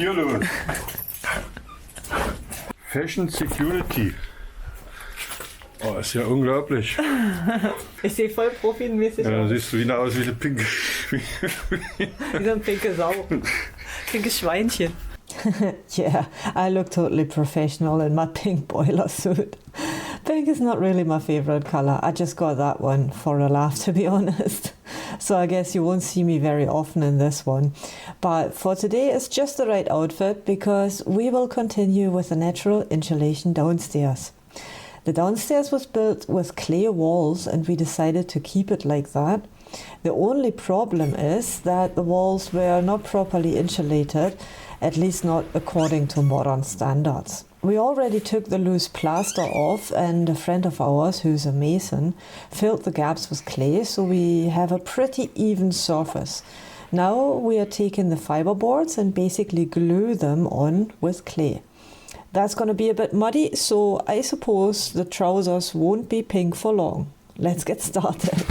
Hier, du. Fashion Security. Oh, ist ja unglaublich. Ich sehe voll profimäßig Ja, aus. siehst du wieder aus wie eine pinke. Wie so ein pinke Sau. Pinkes Schweinchen. Yeah, I look totally professional in my pink boiler suit. Pink is not really my favorite color. I just got that one for a laugh, to be honest. So I guess you won't see me very often in this one. But for today, it's just the right outfit because we will continue with the natural insulation downstairs. The downstairs was built with clay walls and we decided to keep it like that. The only problem is that the walls were not properly insulated, at least not according to modern standards. We already took the loose plaster off and a friend of ours, who's a mason, filled the gaps with clay so we have a pretty even surface. Now we are taking the fiberboards and basically glue them on with clay. That's going to be a bit muddy, so I suppose the trousers won't be pink for long. Let's get started.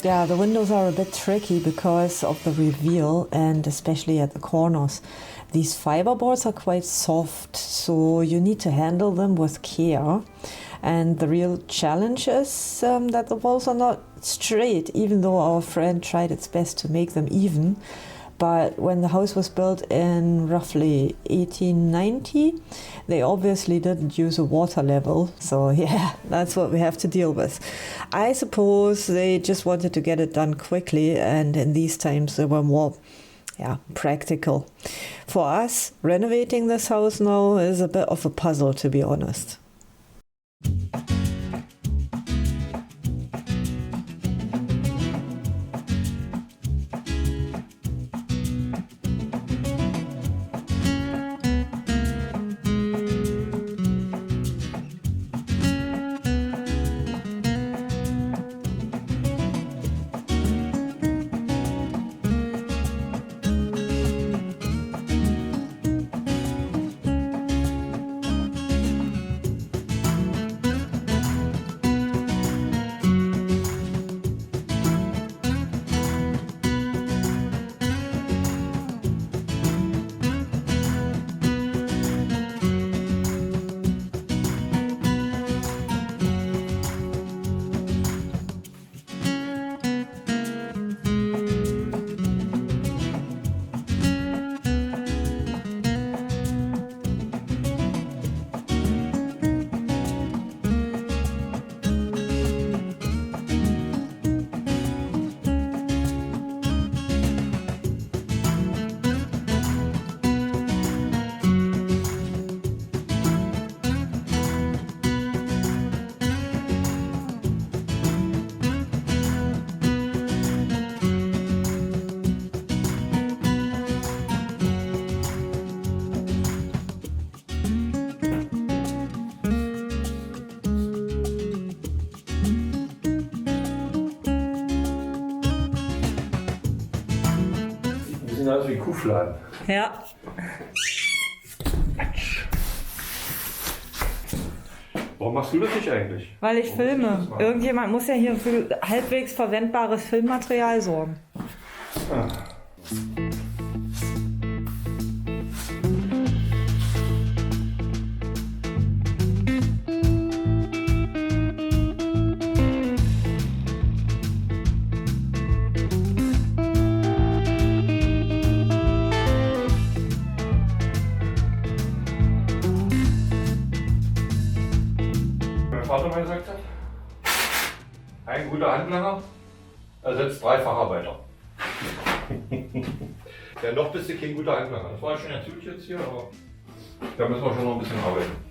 Yeah, the windows are a bit tricky because of the reveal and especially at the corners. These fiberboards are quite soft, so you need to handle them with care. And the real challenge is that the walls are not straight, even though our friend tried its best to make them even. But when the house was built in roughly 1890, they obviously didn't use a water level. So yeah, that's what we have to deal with. I suppose they just wanted to get it done quickly, and in these times they were more practical. For us, renovating this house now is a bit of a puzzle, to be honest. wie Kuhfladen. Ja. Warum machst du das nicht eigentlich? Weil ich filme. Irgendjemand muss ja hier für halbwegs verwendbares Filmmaterial sorgen. Mein Vater mal gesagt hat, ein guter Handlanger ersetzt 3 Facharbeiter. Ja, noch bist du kein guter Handlanger. Das war schon erzählt jetzt hier, aber da müssen wir schon noch ein bisschen arbeiten.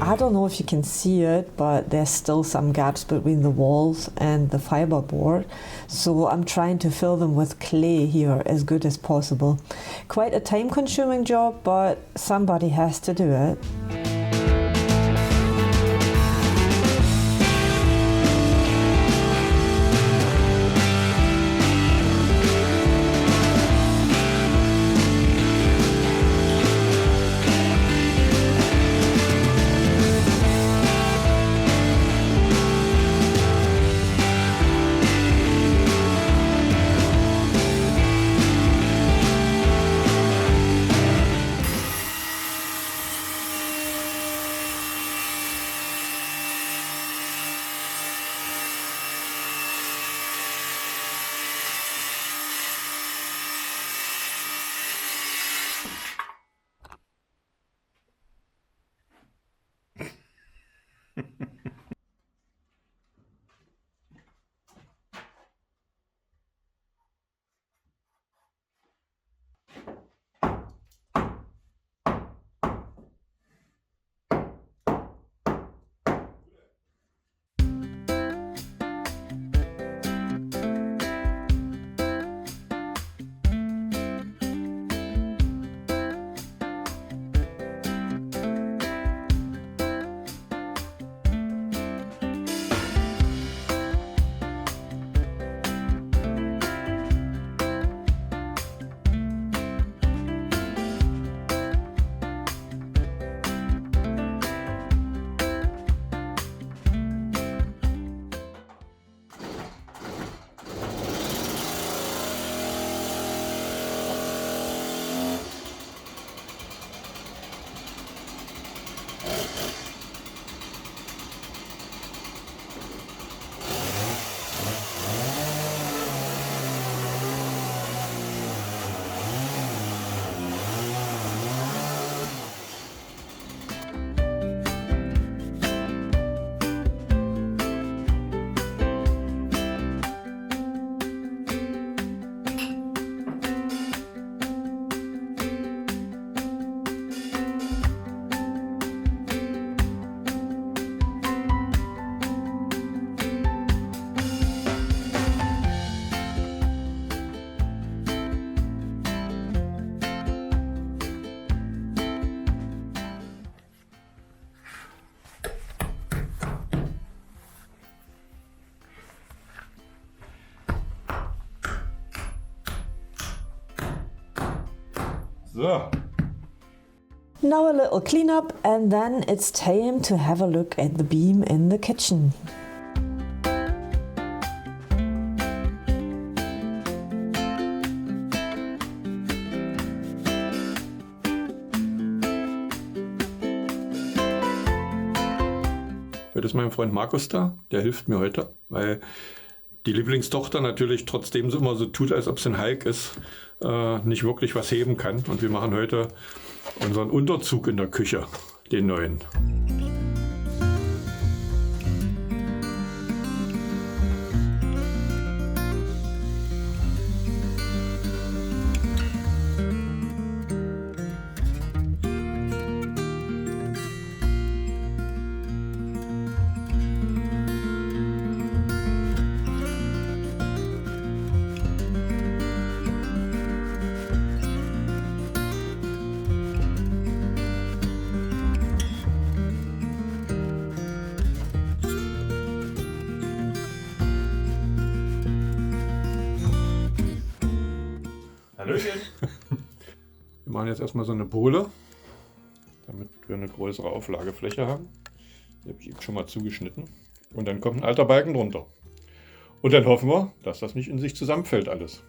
I don't know if you can see it, but there's still some gaps between the walls and the fiberboard. So I'm trying to fill them with clay here as good as possible. Quite a time-consuming job, but somebody has to do it. So. Now a little cleanup and then it's time to have a look at the beam in the kitchen. Heute ist mein Freund Markus da, der hilft mir heute, weil die Lieblingstochter natürlich, trotzdem sie immer so tut, als ob sie ein Hulk ist, nicht wirklich was heben kann. Und wir machen heute unseren Unterzug in der Küche, den neuen. Hallöchen. Wir machen jetzt erstmal so eine Bohle, damit wir eine größere Auflagefläche haben. Die habe ich eben schon mal zugeschnitten. Und dann kommt ein alter Balken drunter. Und dann hoffen wir, dass das nicht in sich zusammenfällt alles.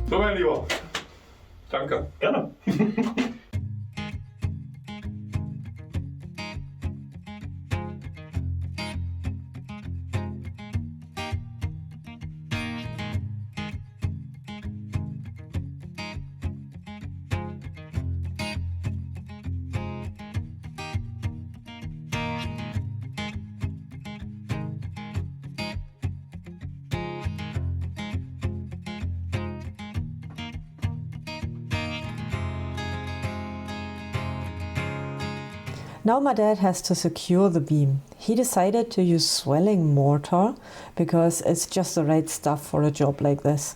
So, mein Lieber. Danke. Gerne. Now my dad has to secure the beam. He decided to use swelling mortar because it's just the right stuff for a job like this.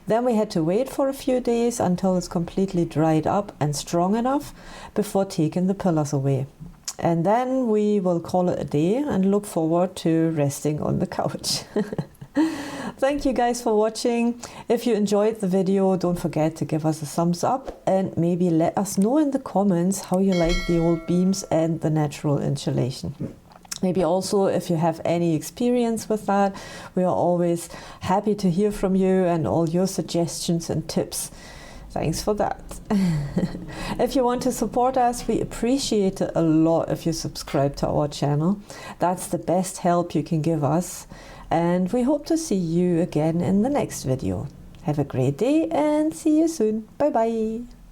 Then we had to wait for a few days until it's completely dried up and strong enough before taking the pillars away. And then we will call it a day and look forward to resting on the couch. Thank you guys for watching. If you enjoyed the video, don't forget to give us a thumbs up and maybe let us know in the comments how you like the old beams and the natural insulation. Maybe also if you have any experience with that. We are always happy to hear from you and all your suggestions and tips. Thanks for that. If you want to support us, we appreciate it a lot if you subscribe to our channel. That's the best help you can give us. And we hope to see you again in the next video. Have a great day and see you soon. Bye bye.